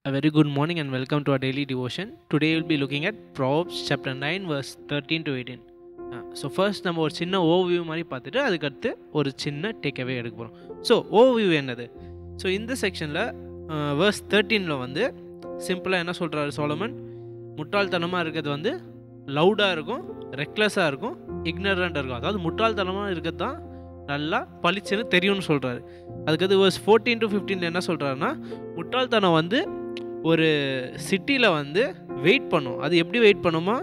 A very good morning and welcome to our daily devotion. Today we'll be looking at Proverbs chapter 9 verse 13 to 18. So first நம்ம ஒரு சின்ன overview மாதிரி பார்த்துட்டு அதுக்கடுத்து ஒரு சின்ன டேக்அவே எடுக்க போகிறோம். ஸோ ஓவர்வியூ என்னது? ஸோ இந்த செக்ஷனில் வேர்ஸ் 13 வந்து சிம்பிளாக என்ன சொல்கிறாரு சோலமன், முட்டாள்தனமாக இருக்கிறது வந்து லவுடாக இருக்கும், ரெக்லெஸ்ஸாக இருக்கும், இக்னரண்ட்டாக இருக்கும். அதாவது முட்டாள்தனமாக இருக்கிறது தான் நல்லா பளிச்சுன்னு தெரியும்னு சொல்கிறாரு. அதுக்கடுத்து வேர்ஸ் 14 to 15 என்ன சொல்கிறாருன்னா, முட்டாள்தனம் வந்து ஒரு சிட்டியில் வந்து வெயிட் பண்ணும். அது எப்படி வெயிட் பண்ணுமா,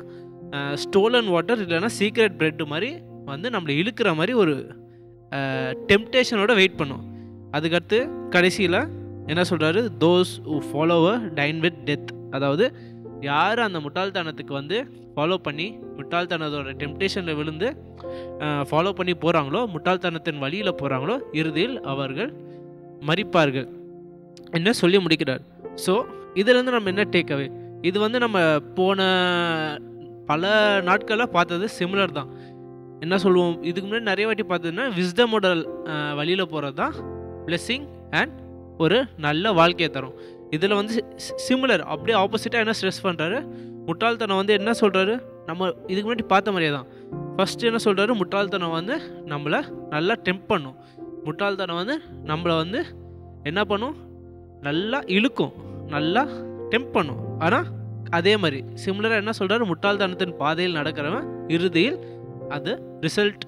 ஸ்டோலன் வாட்டர் இல்லைன்னா சீக்ரெட் பிரெட் மாதிரி வந்து நம்மளை இழுக்கிற மாதிரி ஒரு டெம்ப்டேஷனோட வெயிட் பண்ணும். அதுக்கடுத்து கடைசியில் என்ன சொல்கிறாரு, those who follower time with death. அதாவது யார் அந்த முட்டாள்தனத்துக்கு வந்து ஃபாலோ பண்ணி முட்டாள்தனத்தோட டெம்ப்டேஷனில் விழுந்து ஃபாலோ பண்ணி போகிறாங்களோ, முட்டாள்தனத்தின் வழியில் போகிறாங்களோ, இறுதியில் அவர்கள் மரிப்பார்கள் என்ன சொல்லி முடிக்கிறார். ஸோ இதிலேருந்து நம்ம என்ன டேக்அவே, இது வந்து நம்ம போன பல நாட்களில் பார்த்தது சிமிலர் தான். என்ன சொல்லுவோம், இதுக்கு முன்னாடி நிறைய வாட்டி பார்த்ததுன்னா விஸ்டமோட வழியில் போகிறது தான் பிளெஸ்ஸிங் அண்ட் ஒரு நல்ல வாழ்க்கையை தரும். இதில் வந்து சிமிலர் அப்படியே ஆப்போசிட்டாக என்ன ஸ்ட்ரெஸ் பண்ணுறாரு, முட்டாள்தனம் வந்து என்ன சொல்கிறாரு, நம்ம இதுக்கு முன்னாடி பார்த்த மாதிரியே தான். ஃபஸ்ட்டு என்ன சொல்கிறாரு, முட்டாள்தனம் வந்து நம்மளை நல்லா டெம்ப் பண்ணும். முட்டாள்தனம் வந்து நம்மளை வந்து என்ன பண்ணும், நல்லா இழுக்கும், நல்லா டெம்ப் பண்ணும். ஆனால் அதே மாதிரி சிமிலராக என்ன சொல்கிறாரு, முட்டாள்தனத்தின் பாதையில் நடக்கிறவன் இறுதியில் அது result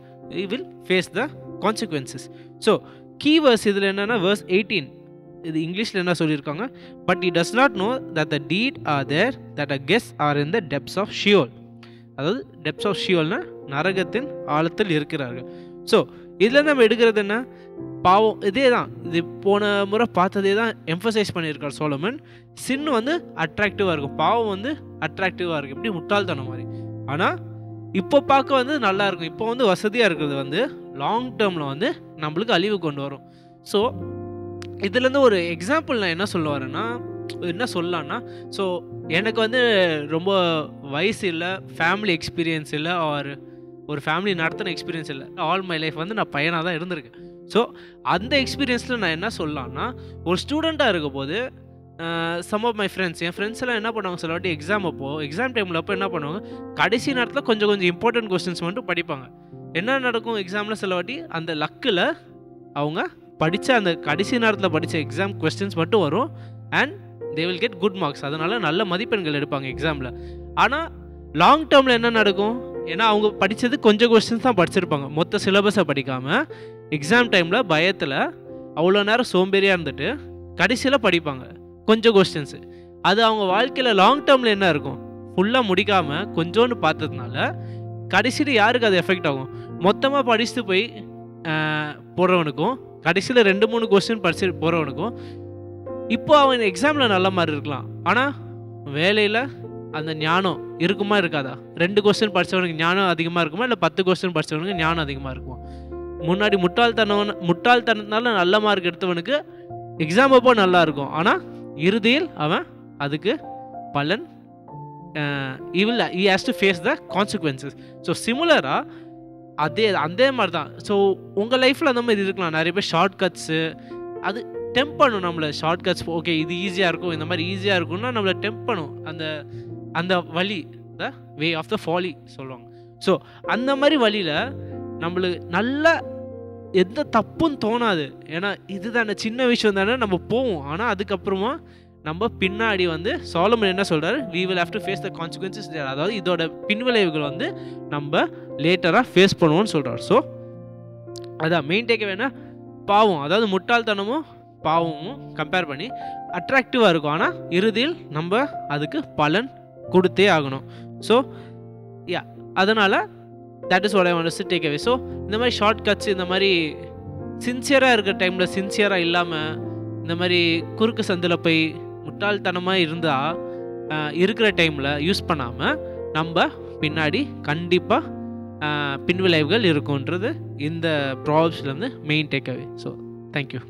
will face the consequences. So key verse இதில் என்னென்னா வேர்ஸ் 18, இது இங்கிலீஷில் என்ன சொல்லியிருக்காங்க, but he does not know that the deed are there that a guess are in the depths of Sheol. அதாவது டெப்ஸ் ஆஃப் ஷியோல்னா நரகத்தின் ஆழத்தில் இருக்கிறார்கள். ஸோ இதில் நம்ம எடுக்கிறது என்ன, பாவம் இதே தான், இது போன முறை பார்த்ததே தான் எம்ஃபசைஸ் பண்ணியிருக்கார் சோலமன். சின் வந்து அட்ராக்டிவாக இருக்கும், பாவம் வந்து அட்ராக்டிவாக இருக்குது, இப்படி முட்டாள்தனம் மாதிரி. ஆனால் இப்போ பார்க்க வந்து நல்லா இருக்கும், இப்போ வந்து வசதியாக இருக்கிறது வந்து லாங் டேர்மில் வந்து நம்மளுக்கு அழிவு கொண்டு வரும். ஸோ இதுலேருந்து ஒரு எக்ஸாம்பிள் நான் என்ன சொல்ல வரேன்னா, என்ன சொல்லலான்னா, ஸோ எனக்கு வந்து ரொம்ப வயசு இல்லை, ஃபேமிலி எக்ஸ்பீரியன்ஸ் இல்லை, ஒரு ஃபேமிலி நடத்தின எக்ஸ்பீரியன்ஸ் இல்லை. ஆல் மை லைஃப் வந்து நான் பையனாக தான் இருந்திருக்கேன். ஸோ அந்த எக்ஸ்பீரியன்ஸில் நான் என்ன சொல்லலான்னா, ஒரு ஸ்டூடெண்ட்டாக இருக்க போது சம் ஆஃப் மை ஃப்ரெண்ட்ஸ், என் ஃப்ரெண்ட்ஸ் எல்லாம் என்ன பண்ணுவாங்க, சில வாட்டி எக்ஸாம் டைமில் அப்போ என்ன பண்ணுவாங்க, கடைசி நேரத்தில் கொஞ்சம் இம்பார்ட்டன்ட் கொஸ்டின்ஸ் மட்டும் படிப்பாங்க. என்ன நடக்கும் எக்ஸாமில், சில வாட்டி அந்த லக்கில் அவங்க படித்த அந்த கடைசி நேரத்தில் படித்த எக்ஸாம் கொஸ்டின்ஸ் மட்டும் வரும் and they will get good marks. அதனால் நல்ல மதிப்பெண்கள் எடுப்பாங்க எக்ஸாமில். ஆனால் லாங் டேர்மில் என்ன நடக்கும், ஏன்னா அவங்க படித்தது கொஞ்சம் கொஸ்டின்ஸ் தான் படிச்சிருப்பாங்க, மொத்த சிலபஸை படிக்காமல் எக்ஸாம் டைமில் பயத்தில் அவ்வளோ நேரம் சோம்பேறியாக இருந்துட்டு கடைசியில் படிப்பாங்க கொஞ்சம் கொஸ்டின்ஸு. அது அவங்க வாழ்க்கையில் லாங் டேர்மில் என்ன இருக்கும், ஃபுல்லாக முடிக்காமல் கொஞ்சோன்னு பார்த்ததுனால கடைசியில் யாருக்கு அது எஃபெக்ட் ஆகும், மொத்தமாக படிச்சுட்டு போய் போடுறவனுக்கும் கடைசியில் 2-3 கொஸ்டின் படிச்சு போகிறவனுக்கும் இப்போ அவன் எக்ஸாமில் நல்ல மாதிரி இருக்கலாம், ஆனால் வேலையில் அந்த ஞானம் இருக்குமா இருக்காதா, 2 கொஸ்டின் படித்தவனுக்கு ஞானம் அதிகமாக இருக்குமா, இல்லை 10 கொஸ்டின் படித்தவனுக்கு ஞானம் அதிகமாக இருக்குமா. முன்னாடி முட்டாள்தனத்தினால நல்ல மார்க் எடுத்தவனுக்கு எக்ஸாம் அப்போ நல்லா இருக்கும், ஆனால் இறுதியில் அவன் அதுக்கு பலன் he has to face the consequences. So சிமிலராக அதே மாதிரி தான். ஸோ உங்கள் லைஃப்பில் அந்த மாதிரி இருக்கலாம். நிறைய பேர் ஷார்ட் கட்ஸு அது டெம்ப் பண்ணும் நம்மளை. ஷார்ட் கட்ஸ் ஓகே இது ஈஸியாக இருக்கும், இந்த மாதிரி ஈஸியாக இருக்கும்னா நம்மளை டெம்ப் பண்ணும். அந்த வழி த வே ஆஃப் த ஃபாலி சொல்லுவாங்க. ஸோ அந்த மாதிரி வழியில் நம்மளுக்கு நல்ல எந்த தப்புன்னு தோணாது, ஏன்னா இதுதானே சின்ன விஷயம் தானே நம்ம போவோம். ஆனால் அதுக்கப்புறமா நம்ம பின்னாடி வந்து சோலமன் என்ன சொல்கிறாரு, we will have to face the consequences there. அதாவது இதோட பின்விளைவுகள் வந்து நம்ம லேட்டராக ஃபேஸ் பண்ணுவோம்னு சொல்கிறார். ஸோ அதான் மெயின் டேக் வேணா, பாவம் அதாவது முட்டாள்தனமும் பாவமும் கம்பேர் பண்ணி அட்ராக்டிவாக இருக்கும், ஆனால் இறுதியில் நம்ம அதுக்கு பலன் கொடுத்தே ஆகணும். ஸோ அதனால் that is what I want to take away. So இந்த மாதிரி ஷார்ட் கட்ஸ், இந்த மாதிரி சின்சியராக இருக்கிற டைமில் சின்சியராக இல்லாமல் இந்த மாதிரி குறுக்கு சந்தில் போய் முட்டாள்தனமாக இருந்தால் இருக்கிற டைமில் யூஸ் பண்ணாமல் நம்ம பின்னாடி கண்டிப்பாக பின்விளைவுகள் இருக்குன்றது இந்த ப்ராப்ஸ்லேருந்து main take away. So thank you.